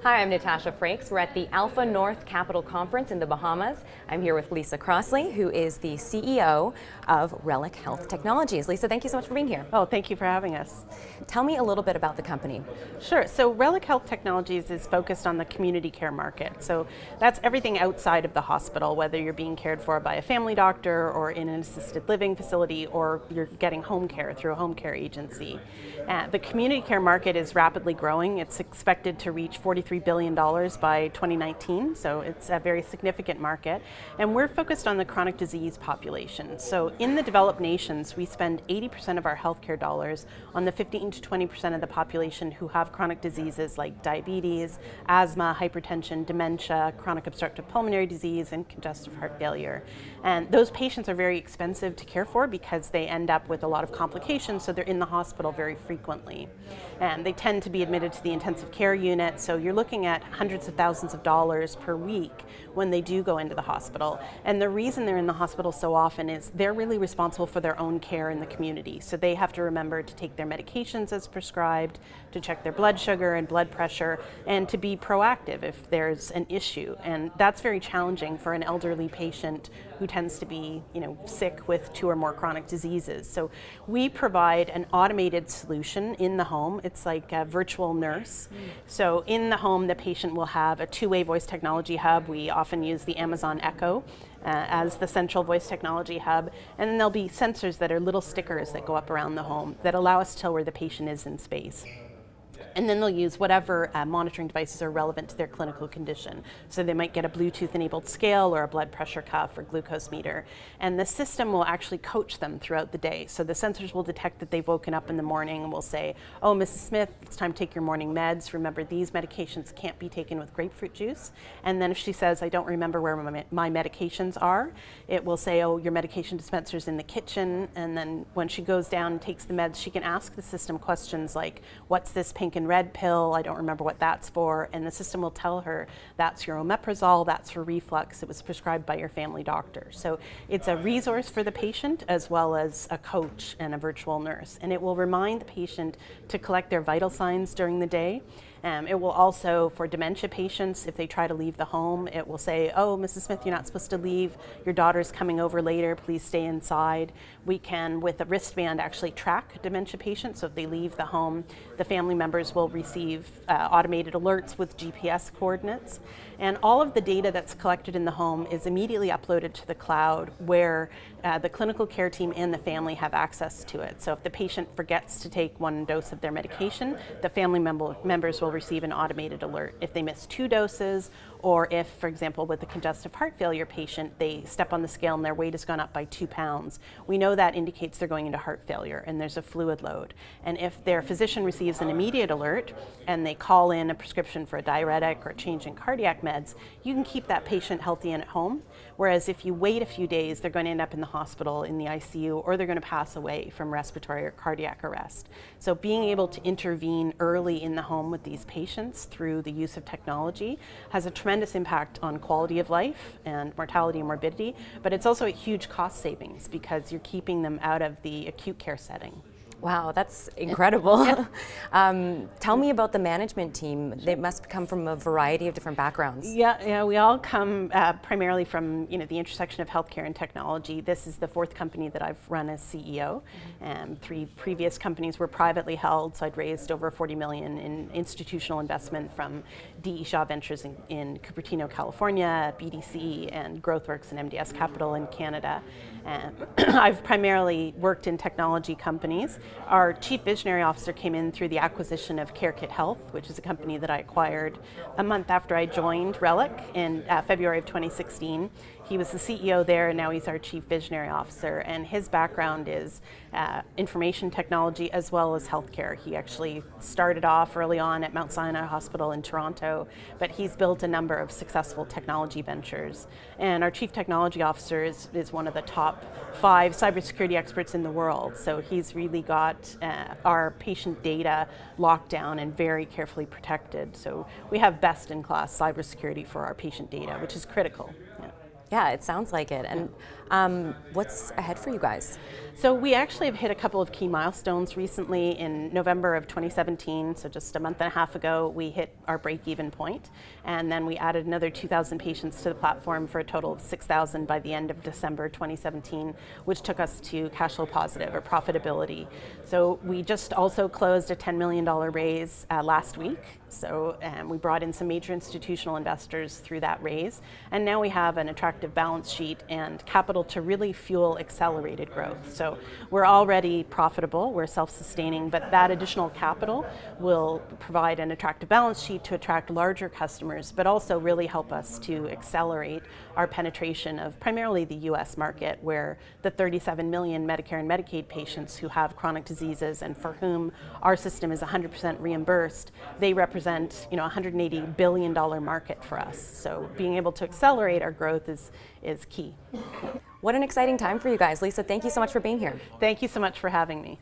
Hi, I'm Natasha Frakes. We're at the Alpha North Capital Conference in the Bahamas. I'm here with Lisa Crossley, who is the CEO of Reliq Health Technologies. Lisa, thank you so much for being here. Oh, thank you for having us. Tell me a little bit about the company. Sure. So Reliq Health Technologies is focused on the community care market. So that's everything outside of the hospital, whether you're being cared for by a family doctor or in an assisted living facility, or you're getting home care through a home care agency. The community care market is rapidly growing. It's expected to reach $43 billion by 2019, so it's a very significant market. And we're focused on the chronic disease population. So in the developed nations, we spend 80% of our healthcare dollars on the 15 to 20% of the population who have chronic diseases like diabetes, asthma, hypertension, dementia, chronic obstructive pulmonary disease, and congestive heart failure. And those patients are very expensive to care for because they end up with a lot of complications, so they're in the hospital very frequently. And they tend to be admitted to the intensive care unit, so you're looking at hundreds of thousands of dollars per week when they do go into the hospital. And the reason they're in the hospital so often is they're really responsible for their own care in the community. So they have to remember to take their medications as prescribed, to check their blood sugar and blood pressure, and to be proactive if there's an issue. And that's very challenging for an elderly patient who tends to be, sick with 2 or more chronic diseases. So we provide an automated solution in the home. It's like a virtual nurse. So in the home, the patient will have a 2-way voice technology hub. We often use the Amazon Echo as the central voice technology hub. And then there'll be sensors that are little stickers that go up around the home that allow us to tell where the patient is in space. And then they'll use whatever monitoring devices are relevant to their clinical condition. So they might get a Bluetooth-enabled scale or a blood pressure cuff or glucose meter. And the system will actually coach them throughout the day. So the sensors will detect that they've woken up in the morning and will say, oh, Mrs. Smith, it's time to take your morning meds. Remember, these medications can't be taken with grapefruit juice. And then if she says, I don't remember where my medications are, it will say, oh, your medication dispenser's in the kitchen. And then when she goes down and takes the meds, she can ask the system questions like, what's this pink and red pill? I don't remember what that's for. And the system will tell her that's your omeprazole, that's for reflux. It was prescribed by your family doctor. So it's a resource for the patient as well as a coach and a virtual nurse. And it will remind the patient to collect their vital signs during the day. It will also, for dementia patients, if they try to leave the home, it will say, oh, Mrs. Smith, you're not supposed to leave. Your daughter's coming over later. Please stay inside. We can, with a wristband, actually track dementia patients. So if they leave the home, the family members will receive automated alerts with GPS coordinates. And all of the data that's collected in the home is immediately uploaded to the cloud where the clinical care team and the family have access to it. So if the patient forgets to take 1 dose of their medication, the family members will receive an automated alert. If they miss 2 doses, or if, for example, with a congestive heart failure patient, they step on the scale and their weight has gone up by 2 pounds, we know that indicates they're going into heart failure and there's a fluid load. And if their physician receives an immediate alert and they call in a prescription for a diuretic or change in cardiac meds, you can keep that patient healthy and at home. Whereas if you wait a few days, they're going to end up in the hospital in the ICU, or they're going to pass away from respiratory or cardiac arrest. So being able to intervene early in the home with these patients through the use of technology has a tremendous impact on quality of life and mortality and morbidity, but it's also a huge cost savings because you're keeping them out of the acute care setting. Wow, that's incredible. Tell me about the management team. They must come from a variety of different backgrounds. Yeah, we all come primarily from the intersection of healthcare and technology. This is the 4th company that I've run as CEO. 3 previous companies were privately held, so I'd raised over $40 million in institutional investment from D.E. Shaw Ventures in Cupertino, California, BDC, and GrowthWorks and MDS Capital in Canada. I've primarily worked in technology companies. Our chief visionary officer came in through the acquisition of CareKit Health, which is a company that I acquired a month after I joined Reliq in February of 2016. He was the CEO there, and now he's our chief visionary officer. And his background is information technology as well as healthcare. He actually started off early on at Mount Sinai Hospital in Toronto, but he's built a number of successful technology ventures. And our chief technology officer is one of the top 5 cybersecurity experts in the world. So he's really got our patient data locked down and very carefully protected. So we have best-in-class cybersecurity for our patient data, which is critical. Yeah. Yeah, it sounds like it. And what's ahead for you guys? So we actually have hit a couple of key milestones recently. In November of 2017, so just a month and a half ago, we hit our break-even point, and then we added another 2,000 patients to the platform for a total of 6,000 by the end of December 2017, which took us to cash flow positive or profitability. So we just also closed a $10 million raise last week. So we brought in some major institutional investors through that raise, and now we have an attractive balance sheet and capital to really fuel accelerated growth. So we're already profitable, we're self-sustaining, but that additional capital will provide an attractive balance sheet to attract larger customers, but also really help us to accelerate our penetration of primarily the US market, where the 37 million Medicare and Medicaid patients who have chronic diseases and for whom our system is 100% reimbursed, they represent a $180 billion market for us. So being able to accelerate our growth is key. What an exciting time for you guys. Lisa, thank you so much for being here. Thank you so much for having me.